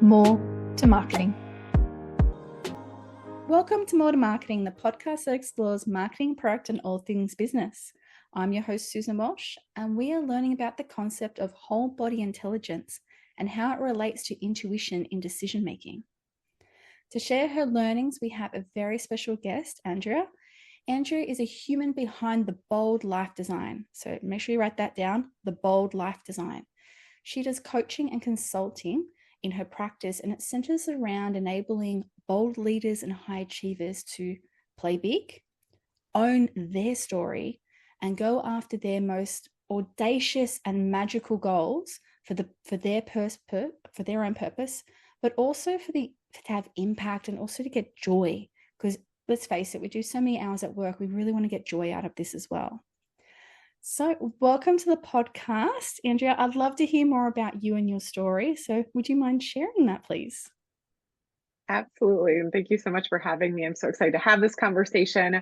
More to Marketing. Welcome to More to Marketing, the podcast that explores marketing, product, and all things business. I'm your host, Susan Walsh, and we are learning about the concept of whole body intelligence and how it relates to intuition in decision making. To share her learnings, we have a very special guest, Andrea. Andrea is a human behind the bold life design. So make sure you write that down, the bold life design. She does coaching and consulting in her practice, and it centers around enabling bold leaders and high achievers to play big, own their story, and go after their most audacious and magical goals for their own purpose, but also to have impact and also to get joy. Because let's face it, we do so many hours at work, we really want to get joy out of this as well. So welcome to the podcast, Andrea. I'd love to hear more about you and your story. So would you mind sharing that, please? Absolutely. And thank you so much for having me. I'm so excited to have this conversation.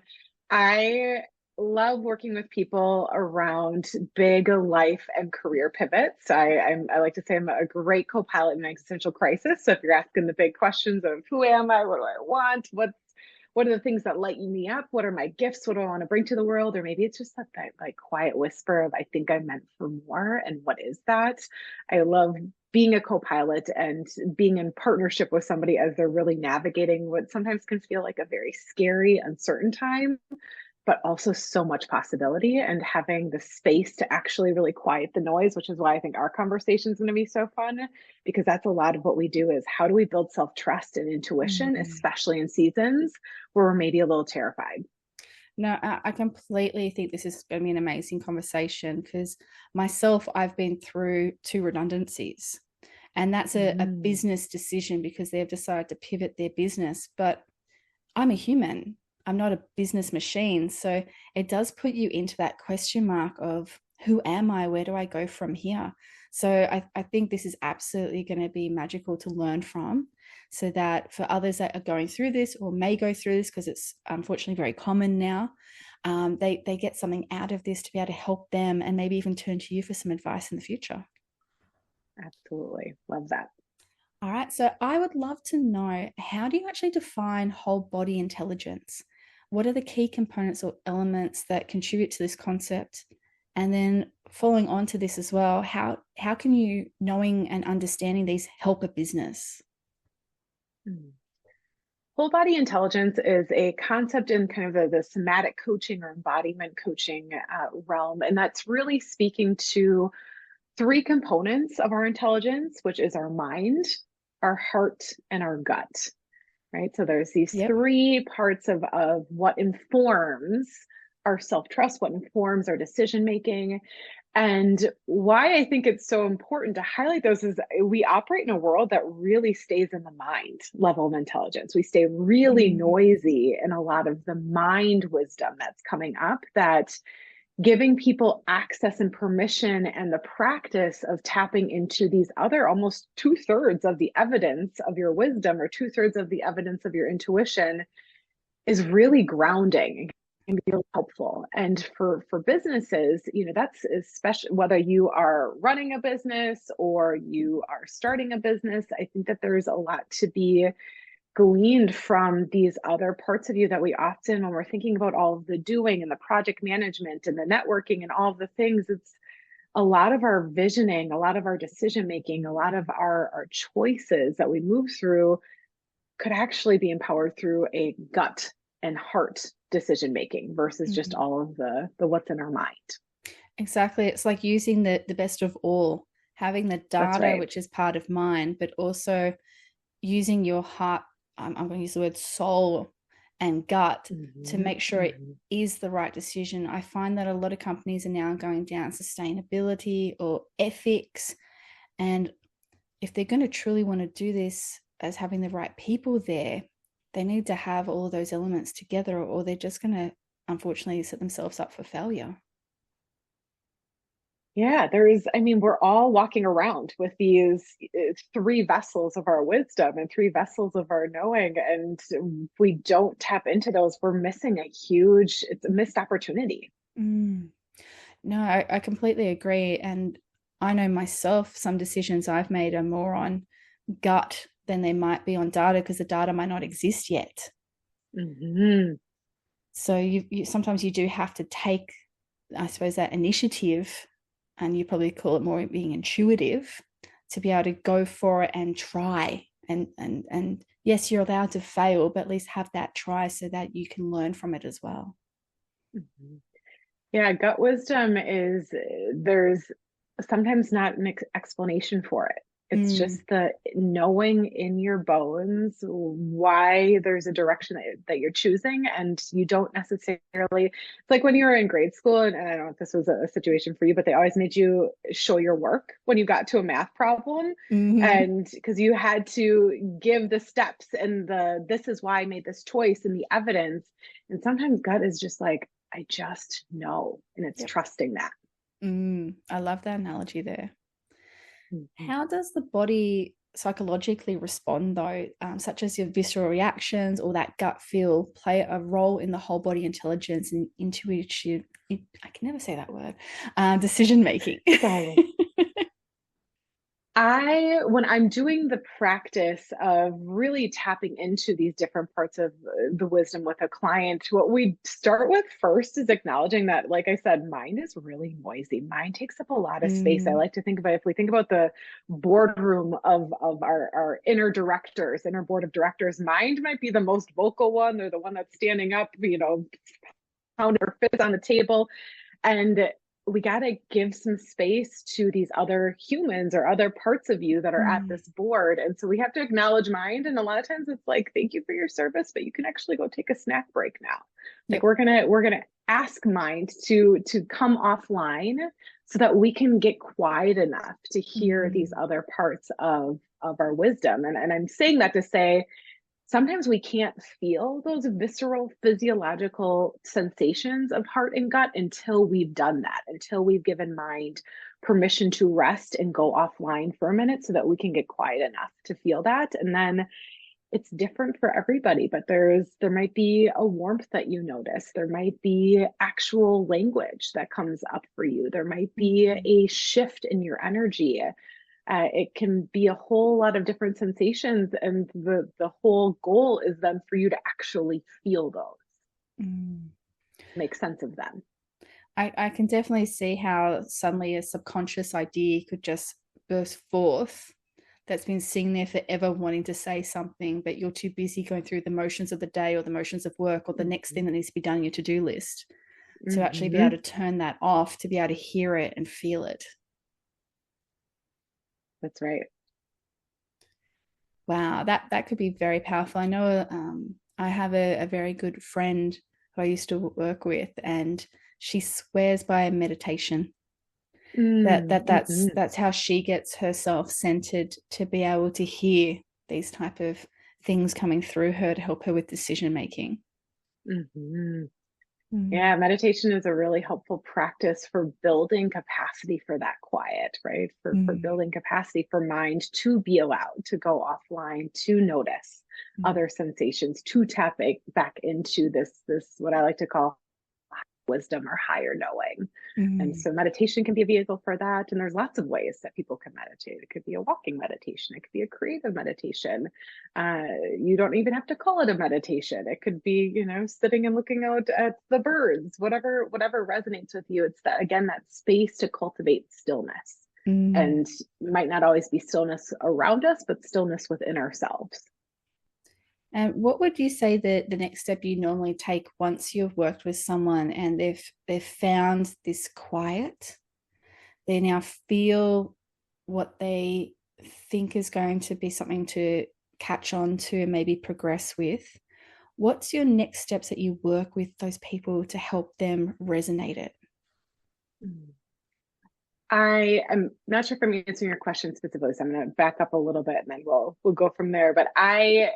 I love working with people around big life and career pivots. I like to say I'm a great co-pilot in an existential crisis. So if you're asking the big questions of who am I, what do I want, what are the things that light me up? What are my gifts? What do I want to bring to the world? Or maybe it's just that like quiet whisper of, I think I'm meant for more. And what is that? I love being a co-pilot and being in partnership with somebody as they're really navigating what sometimes can feel like a very scary, uncertain time, but also so much possibility, and having the space to actually really quiet the noise, which is why I think our conversation is going to be so fun, because that's a lot of what we do is how do we build self-trust and intuition, especially in seasons where we're maybe a little terrified. No, I completely think this is going to be an amazing conversation because myself, I've been through 2 redundancies, and that's a business decision because they've decided to pivot their business. But I'm a human. I'm not a business machine. So it does put you into that question mark of who am I? Where do I go from here? So I think this is absolutely going to be magical to learn from, so that for others that are going through this or may go through this, because it's unfortunately very common now, they get something out of this to be able to help them and maybe even turn to you for some advice in the future. Absolutely. Love that. All right. So I would love to know, how do you actually define whole body intelligence? What are the key components or elements that contribute to this concept? And then following on to this as well, how can you, knowing and understanding these, help a business? Whole body intelligence is a concept in kind of the somatic coaching or embodiment coaching realm. And that's really speaking to 3 components of our intelligence, which is our mind, our heart, and our gut, right? So there's these 3 parts of what informs our self-trust, what informs our decision-making. And why I think it's so important to highlight those is we operate in a world that really stays in the mind level of intelligence. We stay really noisy in a lot of the mind wisdom that's coming up, that giving people access and permission and the practice of tapping into these other almost 2/3 of the evidence of your wisdom or 2/3 of the evidence of your intuition is really grounding and be really helpful. And for businesses, that's especially whether you are running a business or you are starting a business. I think that there's a lot to be gleaned from these other parts of you that we often, when we're thinking about all of the doing and the project management and the networking and all of the things, it's a lot of our visioning, a lot of our decision making, a lot of our choices that we move through could actually be empowered through a gut and heart decision making versus just all of the what's in our mind. Exactly. It's like using the best of all, having the data, right, which is part of mind, but also using your heart, I'm going to use the word soul and gut, to make sure it is the right decision. I find that a lot of companies are now going down sustainability or ethics. And if they're going to truly want to do this as having the right people there, they need to have all of those elements together, or they're just going to unfortunately set themselves up for failure. Yeah, we're all walking around with these 3 vessels of our wisdom and 3 vessels of our knowing. And if we don't tap into those, we're missing it's a missed opportunity. No, I completely agree. And I know myself, some decisions I've made are more on gut than they might be on data, because the data might not exist yet. Mm-hmm. So you sometimes you do have to take, I suppose, that initiative, and you probably call it more being intuitive, to be able to go for it and try. And yes, you're allowed to fail, but at least have that try so that you can learn from it as well. Mm-hmm. Yeah, gut wisdom is there's sometimes not an explanation for it. It's Mm, just the knowing in your bones why there's a direction that you're choosing, and you don't necessarily. It's like when you were in grade school, and I don't know if this was a situation for you, but they always made you show your work when you got to a math problem, mm-hmm. and because you had to give the steps and the this is why I made this choice and the evidence. And sometimes gut is just like, I just know. And it's Yep. trusting that. I love that analogy there. Mhm. How does the body psychologically respond, though, such as your visceral reactions or that gut feel, play a role in the whole body intelligence and intuition? I can never say that word. Decision making. So when I'm doing the practice of really tapping into these different parts of the wisdom with a client, what we start with first is acknowledging that, like I said, mind is really noisy. Mind takes up a lot of space. I Mm, like to think about, if we think about the boardroom of our inner directors, inner board of directors, mind might be the most vocal one. They're the one that's standing up, pound or fist on the table. And we got to give some space to these other humans or other parts of you that are at mm, this board. And so we have to acknowledge mind. And a lot of times it's like, thank you for your service, but you can actually go take a snack break now. Like yep. we're gonna ask mind to come offline so that we can get quiet enough to hear these Mm, other parts of our wisdom. And I'm saying that to say, sometimes we can't feel those visceral physiological sensations of heart and gut until we've done that, until we've given mind permission to rest and go offline for a minute so that we can get quiet enough to feel that. And then it's different for everybody, but there might be a warmth that you notice. There might be actual language that comes up for you. There might be mm, a shift in your energy. It can be a whole lot of different sensations, and the whole goal is then for you to actually feel those, mm. make sense of them. I can definitely see how suddenly a subconscious idea could just burst forth, that's been sitting there forever wanting to say something, but you're too busy going through the motions of the day or the motions of work or the next thing Mm-hmm. that needs to be done on your to-do list, to actually be able Mm-hmm. to turn that off, to be able to hear it and feel it. That's right. Wow, that could be very powerful. I know, I have a very good friend who I used to work with, and she swears by meditation. Mm-hmm. That's how she gets herself centered, to be able to hear these type of things coming through her to help her with decision making. Mm-hmm. Mm, Yeah, meditation is a really helpful practice for building capacity for that quiet, right? For mm, building capacity for mind to be allowed to go offline, to notice mm, other sensations, to back into this what I like to call wisdom or higher knowing. And mm, so meditation can be a vehicle for that. And there's lots of ways that people can meditate. It could be a walking meditation. It could be a creative meditation. You don't even have to call it a meditation. It could be, sitting and looking out at the birds, whatever resonates with you. It's that, again, that space to cultivate stillness. mm. And might not always be stillness around us, but stillness within ourselves. And what would you say that the next step you normally take once you've worked with someone and they've found this quiet? They now feel what they think is going to be something to catch on to and maybe progress with. What's your next steps that you work with those people to help them resonate it? I am not sure if I'm answering your question specifically, so I'm going to back up a little bit and then we'll go from there. But I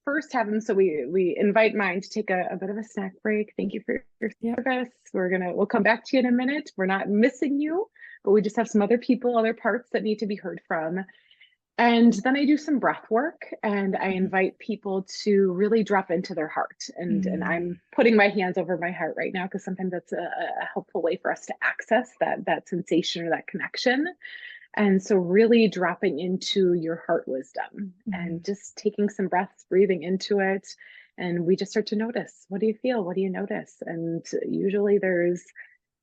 first have them, so we invite mine to take a bit of a snack break. Thank you for your Yep. service. We'll come back to you in a minute. We're not missing you, but we just have some other people, other parts that need to be heard from. And then I do some breath work, and I invite people to really drop into their heart. And I'm Mm, putting my hands over my heart right now because sometimes that's a helpful way for us to access that sensation or that connection. And so, really dropping into your heart wisdom and Mm. just taking some breaths, breathing into it. And we just start to notice, what do you feel? What do you notice? And usually there's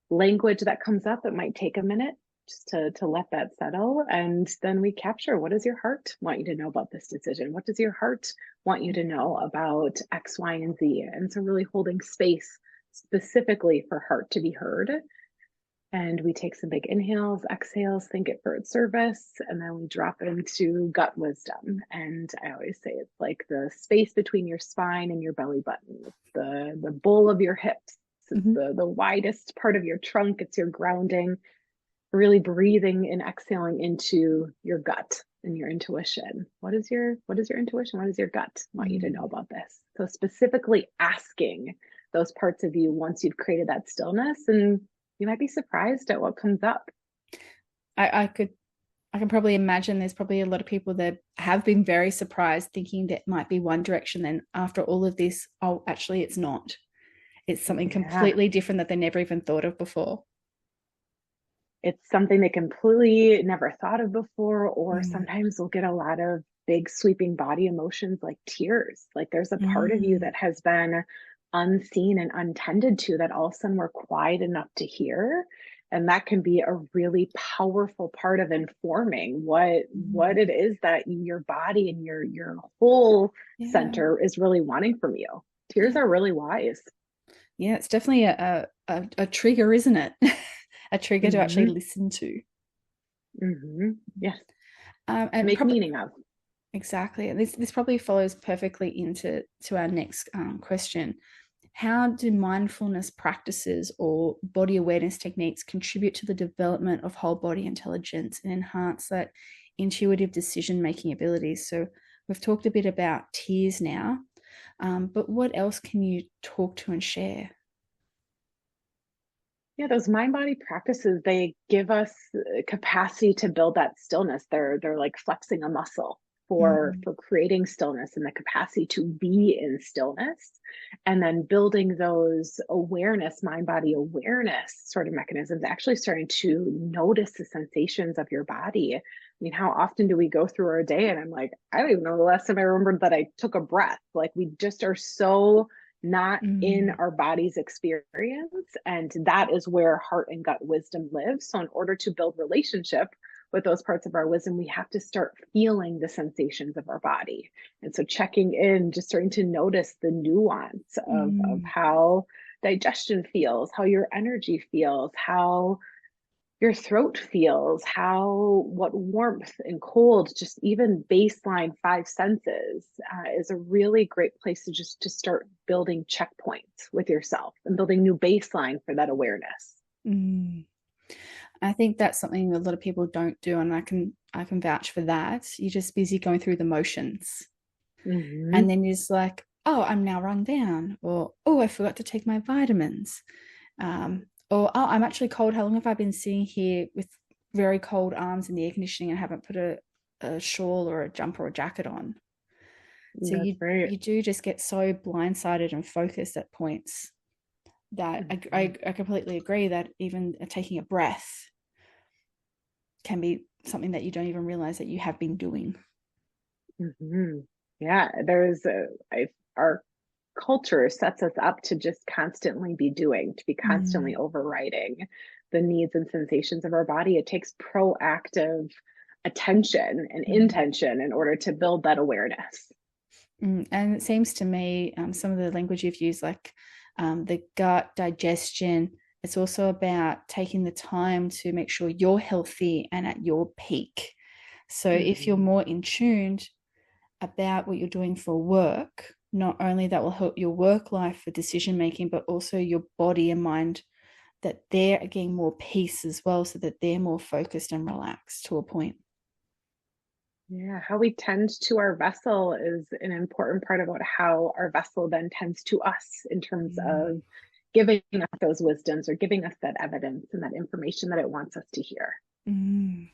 language that comes up. It might take a minute just to let that settle. And then we capture, what does your heart want you to know about this decision? What does your heart want you to know about X, Y, and Z? And so, really holding space specifically for heart to be heard. And we take some big inhales, exhales, thank it for its service, and then we drop into gut wisdom. And I always say it's like the space between your spine and your belly button. It's the bowl of your hips. It's Mm-hmm. the widest part of your trunk. It's your grounding. Really breathing and exhaling into your gut and your intuition. What is your intuition? What does your gut want you to know Mm. about this? So specifically asking those parts of you once you've created that stillness, and you might be surprised at what comes up. I can probably imagine there's probably a lot of people that have been very surprised thinking that might be one direction. Then after all of this, oh, actually, it's not. It's something Yeah. completely different that they never even thought of before. It's something they completely never thought of before, or Mm. sometimes they'll get a lot of big sweeping body emotions like tears. Like there's a part of you Mm. that has been unseen and untended to that all of a sudden we're quiet enough to hear. And that can be a really powerful part of informing what Mm. it is that your body and your whole Yeah. center is really wanting from you. Tears Yeah. are really wise. Yeah. It's definitely a trigger, isn't it? A trigger to actually Hmm. listen to. Yes. To And make probably meaning of. exactly. And this probably follows perfectly into our next question. How do mindfulness practices or body awareness techniques contribute to the development of whole body intelligence and enhance that intuitive decision making abilities? So we've talked a bit about tears now, but what else can you talk to and share? Yeah, those mind body practices, they give us capacity to build that stillness. They're like flexing a muscle Mm. for creating stillness and the capacity to be in stillness, and then building those awareness, mind body awareness sort of mechanisms, actually starting to notice the sensations of your body. I mean, how often do we go through our day and I'm like, I don't even know the last time I remembered that I took a breath. Like we just are so not in Mm. our body's experience. And that is where heart and gut wisdom lives. So, in order to build relationship with those parts of our wisdom, we have to start feeling the sensations of our body. And so, checking in, just starting to notice the nuance of Mm. how digestion feels, how your energy feels, how your throat feels, how what warmth and cold, just even baseline five senses is a really great place to just to start building checkpoints with yourself and building new baseline for that awareness. Mm. I think that's something a lot of people don't do, and I can vouch for that. You're just busy going through the motions, and Mm-hmm. then you're just like, oh, I'm now run down, or oh, I forgot to take my vitamins, or oh, I'm actually cold. How long have I been sitting here with very cold arms in the air conditioning and haven't put a shawl or a jumper or jacket on? So That's right. you do just get so blindsided and focused at points that Mm-hmm. I completely agree that even taking a breath can be something that you don't even realize that you have been doing. Mm-hmm. Yeah, our culture sets us up to just constantly be doing, to be Mm. constantly overriding the needs and sensations of our body. It takes proactive attention and Mm. intention in order to build that awareness. And it seems to me some of the language you've used, like the gut digestion, it's also about taking the time to make sure you're healthy and at your peak. So if you're Mm-hmm. more in tuned about what you're doing for work, not only that will help your work life for decision making, but also your body and mind, that they're getting more peace as well, so that they're more focused and relaxed to a point. Yeah, how we tend to our vessel is an important part about how our vessel then tends to us in terms Mm. of giving us those wisdoms or giving us that evidence and that information that it wants us to hear. Mm.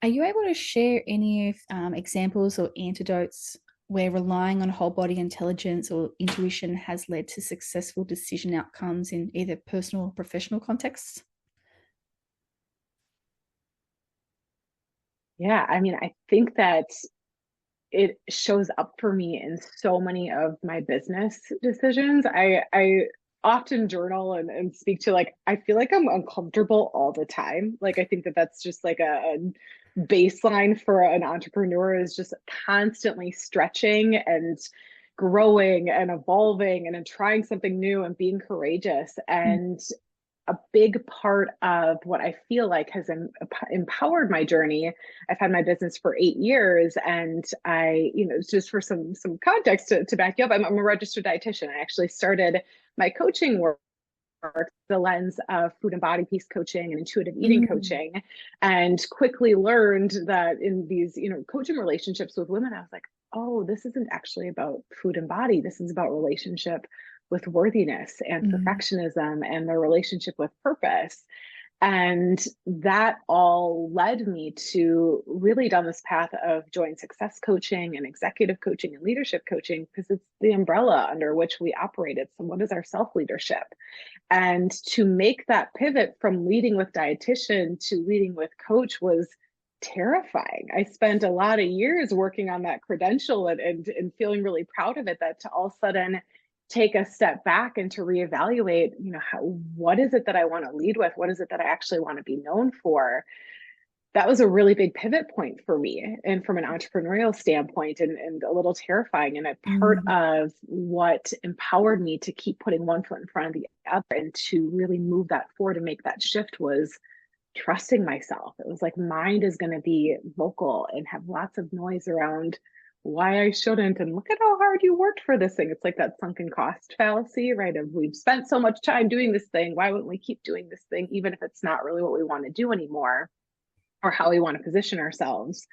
Are you able to share any of examples or antidotes where relying on whole body intelligence or intuition has led to successful decision outcomes in either personal or professional contexts? Yeah, I mean, I think that it shows up for me in so many of my business decisions. I often journal and speak to, like, I feel like I'm uncomfortable all the time. Like, I think that that's just like a baseline for an entrepreneur, is just constantly stretching and growing and evolving and then trying something new and being courageous. And a big part of what I feel like has empowered my journey. I've had my business for 8 years, and just for some context to back you up, I'm a registered dietitian. I actually started my coaching work the lens of food and body peace coaching and intuitive eating Mm. coaching, and quickly learned that in these, coaching relationships with women, I was like, oh, this isn't actually about food and body. This is about relationship with worthiness and Mm. perfectionism and their relationship with purpose. And that all led me to really down this path of joint success coaching and executive coaching and leadership coaching, because it's the umbrella under which we operate. It's what is our self leadership. And to make that pivot from leading with dietitian to leading with coach was terrifying. I spent a lot of years working on that credential and feeling really proud of it, that to all of a sudden take a step back and to reevaluate, what is it that I want to lead with? What is it that I actually want to be known for? That was a really big pivot point for me, and from an entrepreneurial standpoint, and a little terrifying. And a part Mm. of what empowered me to keep putting one foot in front of the other and to really move that forward and make that shift was trusting myself. It was like, mind is going to be vocal and have lots of noise around why I shouldn't, and look at how hard you worked for this thing. It's like that sunken cost fallacy, right? Of, we've spent so much time doing this thing, why wouldn't we keep doing this thing even if it's not really what we want to do anymore, or how we want to position ourselves.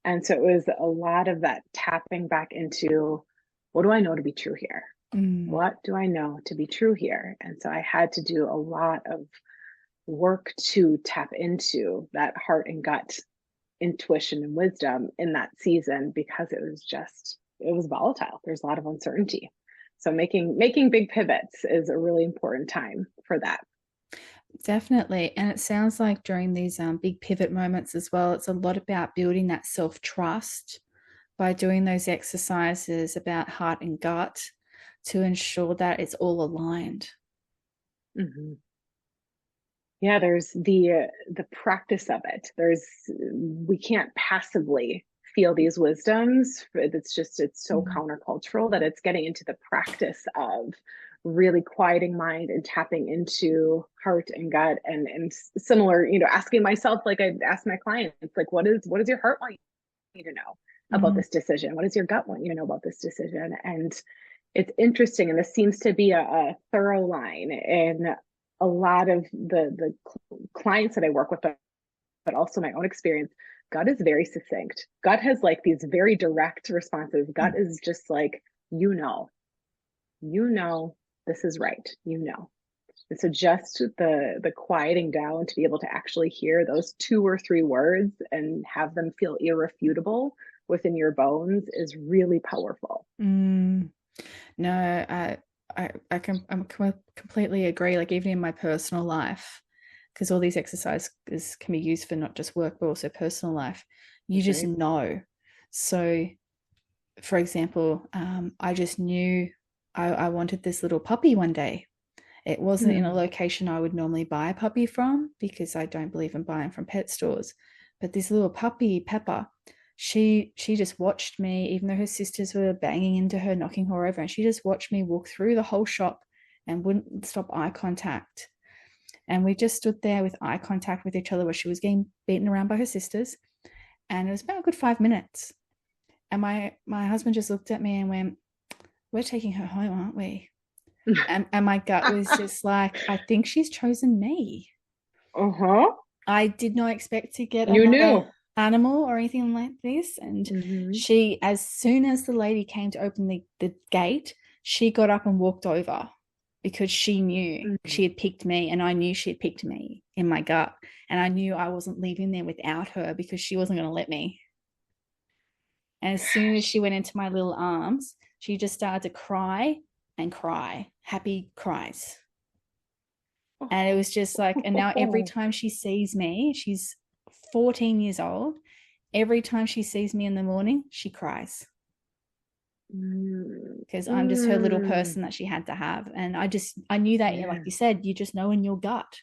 And so it was a lot of that tapping back into, what do I know to be true here? Mm. What do I know to be true here? And so I had to do a lot of work to tap into that heart and gut intuition and wisdom in that season, because it was volatile. There's a lot of uncertainty. So making big pivots is a really important time for that. Definitely. And it sounds like during these big pivot moments as well, it's a lot about building that self trust by doing those exercises about heart and gut to ensure that it's all aligned. Mm-hmm. Yeah, there's the practice of it. There's We can't passively feel these wisdoms. It's so Mm. countercultural that it's getting into the practice of really quieting mind and tapping into heart and gut, and similar, asking myself, like I ask my clients, like, what does your heart want you to know about Mm. this decision? What does your gut want you to know about this decision? And it's interesting, and this seems to be a thorough line in a lot of the clients that I work with, but also my own experience. Gut is very succinct. Gut has like these very direct responses. Gut Mm. is just like, you know, this is right. And so just the quieting down to be able to actually hear those 2 or 3 words and have them feel irrefutable within your bones is really powerful. Mm. No, completely agree. Like even in my personal life, because all these exercises can be used for not just work but also personal life. You That's just right. know. So, for example, I just knew I wanted this little puppy one day. It wasn't in a Hmm. location I would normally buy a puppy from because I don't believe in buying from pet stores. But this little puppy, Pepper, she just watched me, even though her sisters were banging into her, knocking her over, and she just watched me walk through the whole shop and wouldn't stop eye contact. And we just stood there with eye contact with each other while she was getting beaten around by her sisters. And it was about a good 5 minutes. And my husband just looked at me and went, "We're taking her home, aren't we?" And my gut was just like, I think she's chosen me. Uh-huh. I did not expect to get You another knew. animal or anything like this. And Hmm. she, as soon as the lady came to open the gate, she got up and walked over because she knew she Hmm. had picked me and I knew she had picked me in my gut. And I knew I wasn't leaving there without her because she wasn't going to let me. And as soon as she went into my little arms, she just started to cry and cry, happy cries. And it was just like, and now every Oh. time she sees me, she's 14 years old. every time she sees me in the morning, she cries because I'm just her little Mm. person that she had to have. And I knew that, like Yeah. you said, you just know in your gut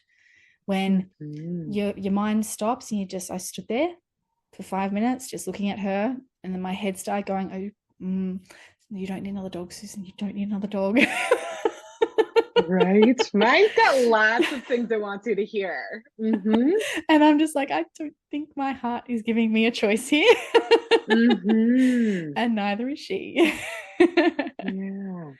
when Hmm. your mind stops and I stood there for 5 minutes just looking at her, and then my head started going, oh, you don't need another dog, Susan, you don't need another dog. Right. Mine's got lots of things it wants you to hear. Hmm. And I'm just like, I don't think my heart is giving me a choice here. Hmm. And neither is she. Yeah.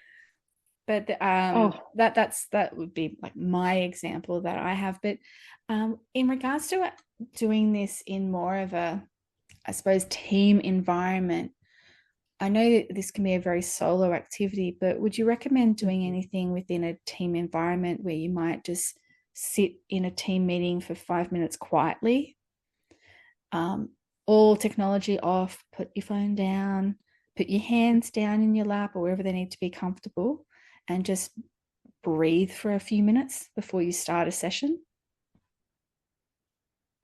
But Oh. that would be like my example that I have. But in regards to doing this in more of a, I suppose, team environment, I know that this can be a very solo activity, but would you recommend doing Mhm. anything within a team environment where you might just sit in a team meeting for 5 minutes quietly? Um, all technology off, put your phone down, put your hands down in your lap or wherever they need to be comfortable, and just breathe for a few minutes before you start a session.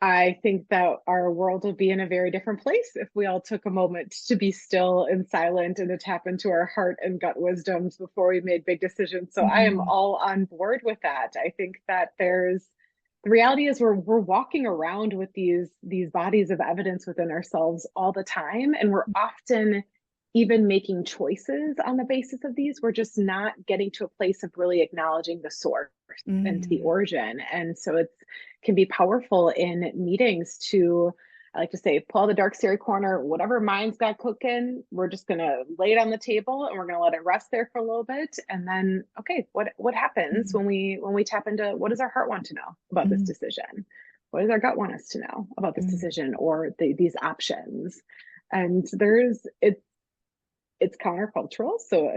I think that our world would be in a very different place if we all took a moment to be still and silent and to tap into our heart and gut wisdoms before we made big decisions. So I am Mm, all on board with that. I think that there's the reality is we're walking around with these bodies of evidence within ourselves all the time, and we're often even making choices on the basis of these. We're just not getting to a place of really acknowledging the source and the mm, origin. And so it's can be powerful in meetings to, I like to say, pull the dark scary corner, whatever mind's got cooking, we're just gonna lay it on the table and we're gonna let it rest there for a little bit. And then, okay, what happens mm, when we tap into what does our heart want to know about this mm, decision? What does our gut want us to know about this mm, decision or these options? And it's countercultural. So,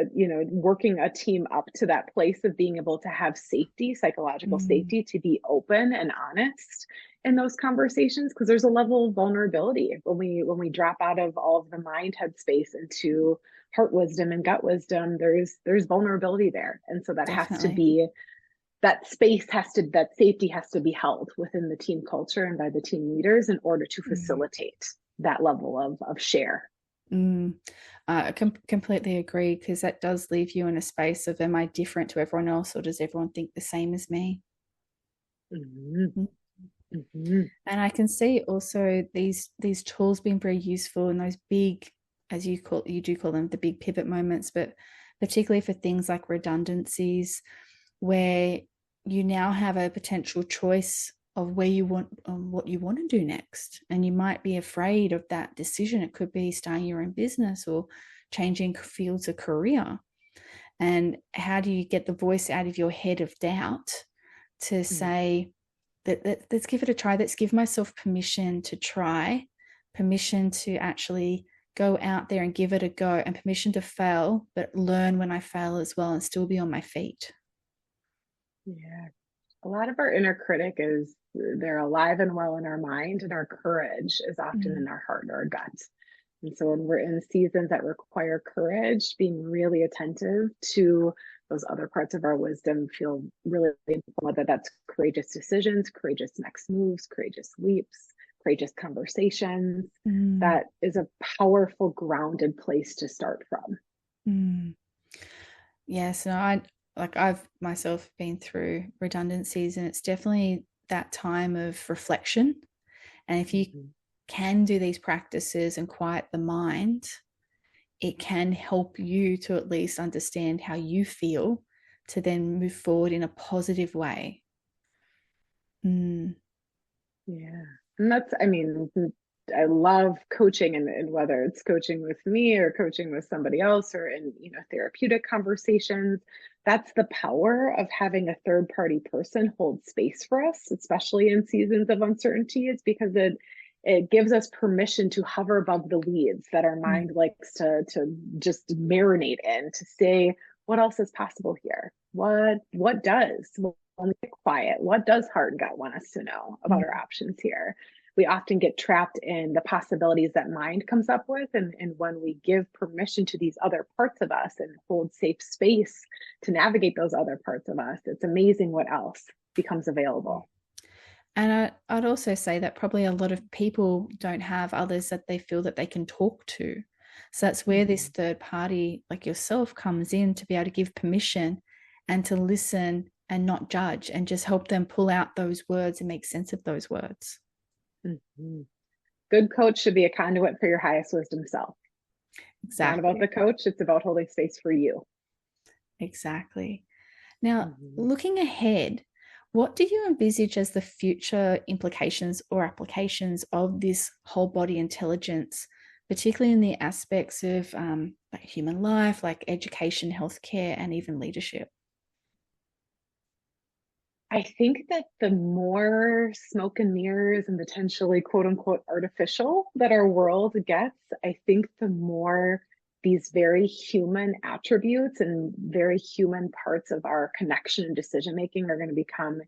working a team up to that place of being able to have safety, psychological mm, safety, to be open and honest in those conversations, because there's a level of vulnerability when we drop out of all of the mind headspace into heart wisdom and gut wisdom. There's vulnerability there, and so that has to definitely. be that safety has to be held within the team culture and by the team leaders in order to Mm, facilitate that level of share. mm. I completely agree because that does leave you in a space of, am I different to everyone else or does everyone think the same as me? Mm-hmm. Mm. Mm-hmm. And I can see also these tools being very useful in those big, as you do call them, the big pivot moments, but particularly for things like redundancies, where you now have a potential choice of where you want what you want to do next, and you might be afraid of that decision. It could be starting your own business or changing fields of career. And how do you get the voice out of your head of doubt to say, let's give it a try. Let's give myself permission to try, permission to actually go out there and give it a go, and permission to fail, but learn when I fail as well and still be on my feet. Yeah. A lot of our inner critic is they're alive and well in our mind, and our courage is often in Mm, our heart or our gut. And so when we're in seasons that require courage, being really attentive to those other parts of our wisdom feel really important, whether that's courageous decisions, courageous next moves, courageous leaps, courageous conversations. mm, That is a powerful, grounded place to start from. mm. Yes, no, I've myself been through redundancies, and it's definitely that time of reflection. And if you Mhm. can do these practices and quiet the mind, it can help you to at least understand how you feel to then move forward in a positive way. Mm, Yeah. And I mean, I love coaching, and whether it's coaching with me or coaching with somebody else or in, therapeutic conversations, that's the power of having a third party person hold space for us, especially in seasons of uncertainty. It's because it gives us permission to hover above the weeds that our mm, mind likes to just marinate in, to say, what else is possible here? What does? When we get quiet, what does heart and gut want us to know about our mm, options here? We often get trapped in the possibilities that mind comes up with. And when we give permission to these other parts of us and hold safe space to navigate those other parts of us, it's amazing what else becomes mm. available. And I'd also say that probably a lot of people don't have others that they feel that they can talk to. So that's where this Mhm. third party, like yourself, comes in to be able to give permission and to listen and not judge and just help them pull out those words and make sense of those words. Mhm. Good coach should be a conduit for your highest wisdom self. It's not about Exactly. the coach, it's about holding space for you. Exactly. Now, Mhm. looking ahead, what do you envisage as the future implications or applications of this whole body intelligence, particularly in the aspects of like human life, like education, healthcare, and even leadership? I think that the more smoke and mirrors and potentially quote unquote artificial that our world gets, I think the more these very human attributes and very human parts of our connection and decision making are going to become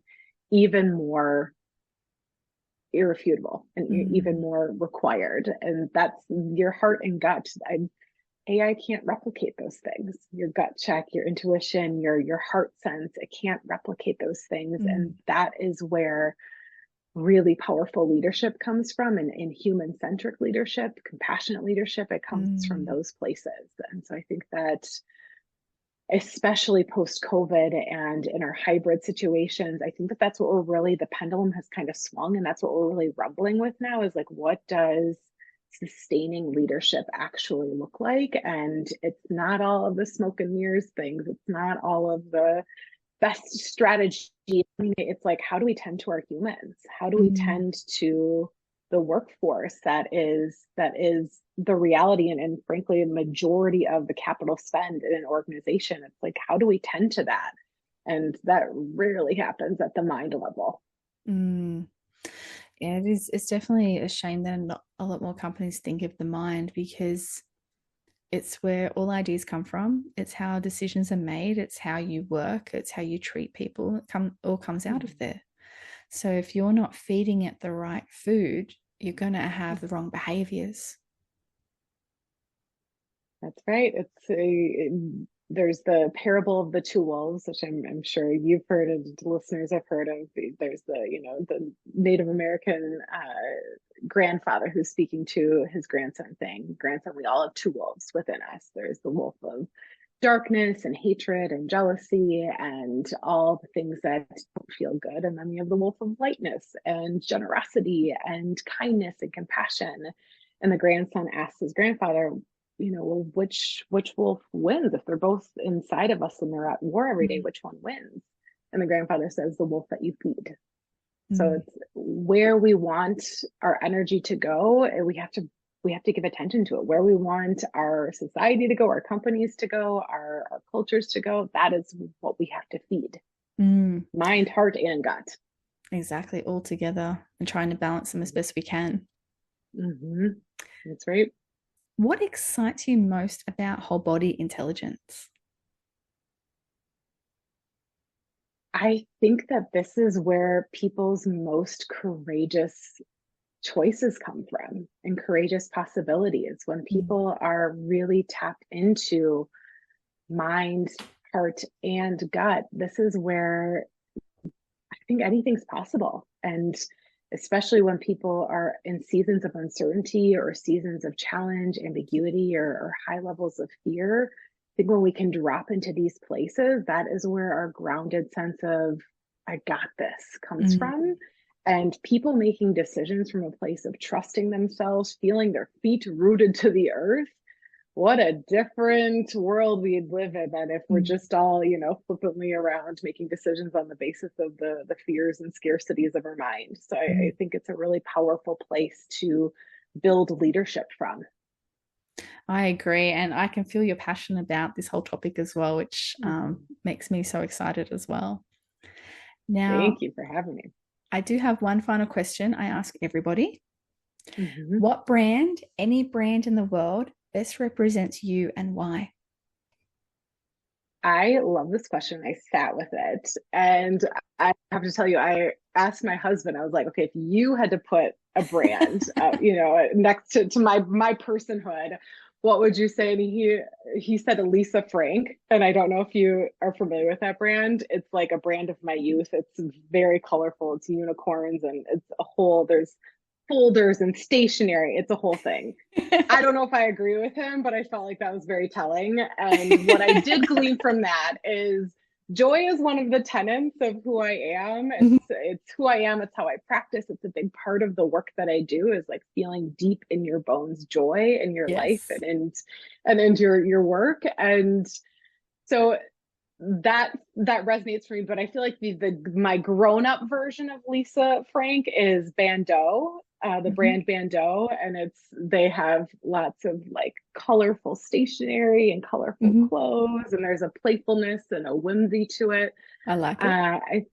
even more irrefutable and even Mm, more required. And that's your heart and gut. AI can't replicate those things. Your gut check, your intuition, your heart sense, it can't replicate those things. And mm, that is where really powerful leadership comes from, and in human centric leadership, compassionate leadership, it comes from mm, those places. And so I think that especially post COVID and in our hybrid situations, I think that that's what we're really, the pendulum has kind of swung. And that's what we're really rumbling with now is like, what does sustaining leadership actually look like? And it's not all of the smoke and mirrors things, it's not all of the best strategy. I mean, it's like, how do we tend to our humans? How do we mm, tend to the workforce that is the reality and frankly, a majority of the capital spend in an organization? It's like, how do we tend to that? And that rarely happens at the mind level. mm. Yeah, it is. It's definitely a shame that not a lot more companies think of the mind because it's where all ideas come from. It's how decisions are made. It's how you work. It's how you treat people. All comes out of Mhm. there. So if you're not feeding it the right food, you're going to have the wrong behaviors. That's right. There's the parable of the two wolves, which I'm sure you've heard of, the listeners have heard of. There's the Native American grandfather who's speaking to his grandson, saying, "Grandson, we all have two wolves within us. There's the wolf of darkness and hatred and jealousy and all the things that don't feel good, and then you have the wolf of lightness and generosity and kindness and compassion." And the grandson asks his grandfather, well, which wolf wins? If they're both inside of us and they're at war every day, Mm, which one wins? And the grandfather says, the wolf that you feed. So mm, it's where we want our energy to go, and we have to give attention to it. Where we want our society to go, our companies to go, our cultures to go, that is what we have to feed. mm. Mind, heart, and gut. Exactly, all together and trying to balance them as best we can. Mm-hmm. That's right. What excites you most about whole body intelligence? I think that this is where people's most courageous choices come from and courageous possibilities when Mm, people are really tapped into mind, heart, and gut. This is where I think anything's possible. And especially when people are in seasons of uncertainty or seasons of challenge, ambiguity, or high levels of fear, I think when we can drop into these places, that is where our grounded sense of, I got this, comes mm, from. And people making decisions from a place of trusting themselves, feeling their feet rooted to the earth, what a different world we'd live in than if we're mm, just all, flippantly around making decisions on the basis of the fears and scarcities of our mind. So I mm. think it's a really powerful place to build leadership from. I agree. And I can feel your passion about this whole topic as well, which Mhm. makes me so excited as well. Now, Thank you for having me. I do have one final question I ask everybody. Mhm. What brand, any brand in the world, best represents you and why? I love this question. I sat with it. And I have to tell you, I asked my husband, I was like, okay, if you had to put a brand, next to my personhood, What would you say? And he said Lisa Frank, and I don't know if you are familiar with that brand. It's like a brand of my youth. It's very colorful. It's unicorns, and it's a whole. There's folders and stationery. It's a whole thing. I don't know if I agree with him, but I felt like that was very telling. And what I did glean from that is joy is one of the tenets of who I am. It's who I am. It's how I practice. It's a big part of the work that I do is like feeling deep in your bones joy in your life Yes. and in your work. And so that resonates for me, but I feel like the my grown-up version of Lisa Frank is Bandeau, the Mhm. brand Bandeau, and they have lots of like colorful stationery and colorful Mhm. clothes, and there's a playfulness and a whimsy to it. I like it. I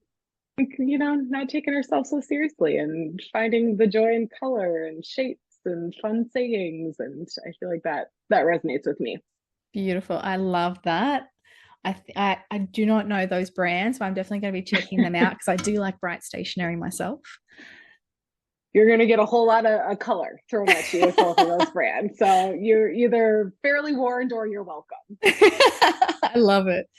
think, not taking ourselves so seriously and finding the joy in color and shapes and fun sayings, and I feel like that resonates with me. Beautiful. I love that. I do not know those brands, but I'm definitely going to be checking them out because I do like bright stationery myself. You're going to get a whole lot of color thrown at you with both of those brands. So you're either fairly warned or you're welcome. I love it.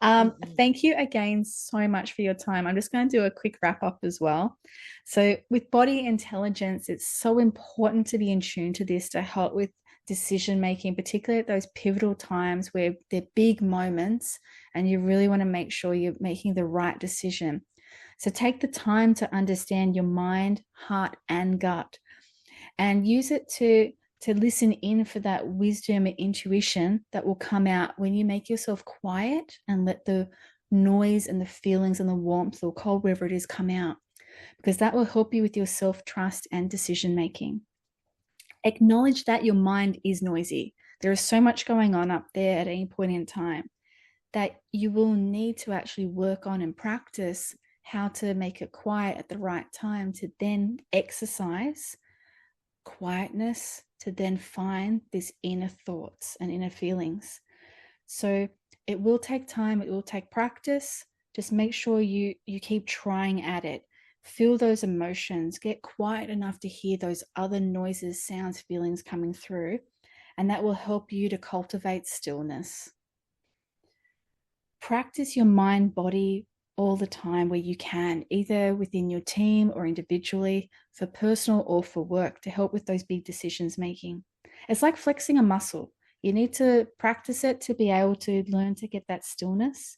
Mhm. Thank you again so much for your time. I'm just going to do a quick wrap up as well. So, with body intelligence, it's so important to be in tune to this to help with decision making, particularly at those pivotal times where they're big moments and you really want to make sure you're making the right decision. So, take the time to understand your mind, heart, and gut and use it to listen in for that wisdom and intuition that will come out when you make yourself quiet and let the noise and the feelings and the warmth or cold, wherever it is, come out, because that will help you with your self trust and decision making. Acknowledge that your mind is noisy. There is so much going on up there at any point in time that you will need to actually work on and practice how to make it quiet at the right time to then exercise quietness to then find these inner thoughts and inner feelings. So it will take time, it will take practice. Just make sure you keep trying at it. Feel those emotions, get quiet enough to hear those other noises, sounds, feelings coming through, and that will help you to cultivate stillness. Practice your mind body all the time where you can, either within your team or individually, for personal or for work, to help with those big decisions making. It's like flexing a muscle. You need to practice it to be able to learn to get that stillness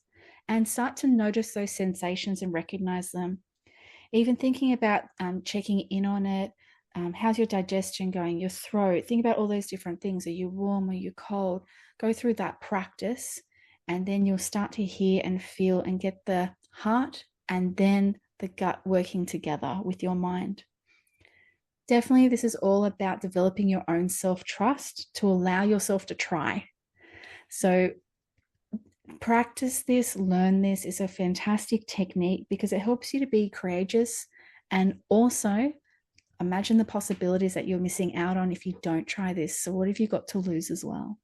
and start to notice those sensations and recognize them. Even thinking about checking in on it. How's your digestion going? Your throat? Think about all those different things. Are you warm? Are you cold? Go through that practice, and then you'll start to hear and feel and get the heart and then the gut working together with your mind. Definitely, this is all about developing your own self trust to allow yourself to try. So, practice this, learn this is a fantastic technique because it helps you to be courageous and also imagine the possibilities that you're missing out on if you don't try this. So, what have you got to lose as well?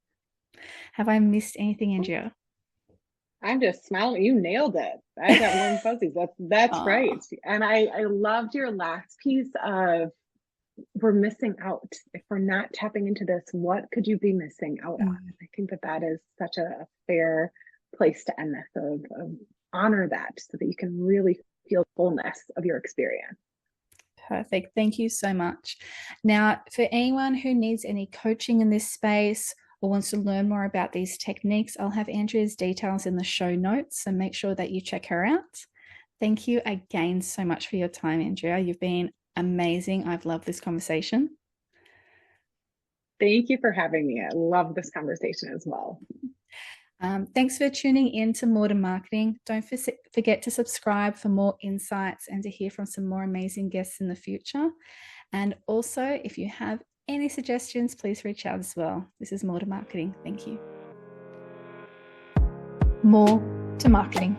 Have I missed anything, Andrea? I'm just smiling. You nailed it. I got warm fuzzies. That's Ah, right. And I loved your last piece of we're missing out. If we're not tapping into this, what could you be missing out on? mm, I think that is such a fair place to end this of honor that so that you can really feel fullness of your experience. perfect. Thank you so much. Now, for anyone who needs any coaching in this space or wants to learn more about these techniques, I'll have Andrea's details in the show notes. So make sure that you check her out. Thank you again so much for your time, Andrea. You've been amazing. I've loved this conversation. Thank you for having me. I love this conversation as well. Thanks for tuning in to More to Marketing. Don't forget to subscribe for more insights and to hear from some more amazing guests in the future. And also, if you have any suggestions, please reach out as well. This is More to Marketing. Thank you. More to Marketing.